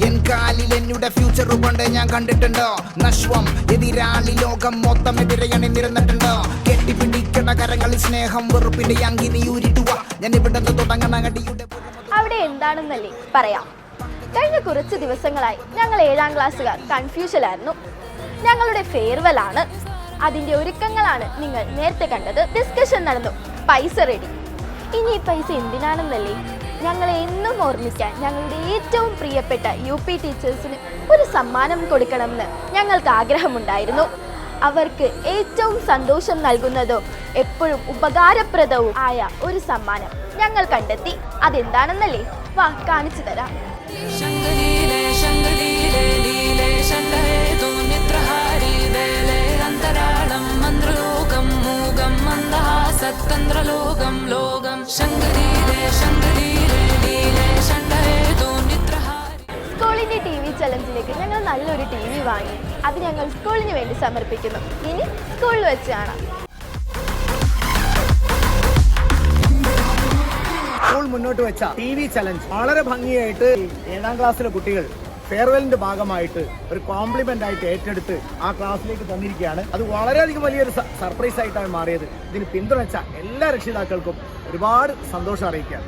N കാലിൽ എന്നുടെ future കൊണ്ട് ഞാൻ കണ്ടിട്ടുണ്ടോ നശ്വം എതിരാളി ലോകം മൊത്തം എതിരെ അണിനിരന്നിട്ടുണ്ടോ കെട്ടിപ്പിടിക്കണ കരങ്ങളിൽ സ്നേഹം വെറുപ്പിന്റെ അങ്കിനി ഊരിട്ടുക ഞാൻ ഇവിടെ തുടങ്ങണ അടിയുടെ അവിടെ എന്താണെന്നല്ലേ പറയാം. കഴിഞ്ഞ കുറച്ച് ദിവസങ്ങളായി ഞങ്ങൾ 7ാം ക്ലാസ്സുകാർ കൺഫ്യൂഷനായിരുന്നു. ഞങ്ങളുടെ ഫെയർവെൽ ആണ്. അതിന്റെ ഒരുക്കങ്ങളാണ് നിങ്ങൾ നേരത്തെ കണ്ടത്. ഡിസ്കഷൻ നടന്നു. പൈസ റെഡി. ഇനി ഈ പൈസ എന്തിനാണെന്നല്ലേ ഞങ്ങളെ എന്നും ഓർമ്മിക്കാൻ ഞങ്ങളുടെ ഏറ്റവും പ്രിയപ്പെട്ട UP ടീച്ചേഴ്സിന് ഒരു സമ്മാനം കൊടുക്കണമെന്ന് ഞങ്ങൾക്ക് ആഗ്രഹമുണ്ടായിരുന്നു. അവർക്ക് ഏറ്റവും സന്തോഷം നൽകുന്നതും എപ്പോഴും ഉപകാരപ്രദവും ആയ ഒരു സമ്മാനം ഞങ്ങൾ കണ്ടെത്തി. അതെന്താണെന്നല്ലേ വാ കാണിച്ചു തരാം. സ്കൂളിന്റെ TV ചലഞ്ചിലേക്ക് ഞങ്ങൾ നല്ലൊരു TV വാങ്ങി. അത് ഞങ്ങൾ സ്കൂളിന് വേണ്ടി സമർപ്പിക്കുന്നു. ഇനി സ്കൂളിൽ വെച്ച് കാണാം. സ്കൂൾ മുന്നോട്ട് വെച്ച TV ചലഞ്ച് വളരെ ഭംഗിയായിട്ട് 7ാം ക്ലാസ്സിലെ കുട്ടികൾ ഫെയർവെല്ലിന്റെ ഭാഗമായിട്ട് ഒരു കോംപ്ലിമെന്റ് ആയിട്ട് ഏറ്റെടുത്ത് ആ ക്ലാസ്സിലേക്ക് തന്നിരിക്കുകയാണ്. അത് വളരെയധികം വലിയൊരു സർപ്രൈസ് ആയിട്ടാണ് മാറിയത്. ഇതിന് പിന്തുണച്ച എല്ലാ രക്ഷിതാക്കൾക്കും ഒരുപാട് സന്തോഷം അറിയിക്കുകയാണ്.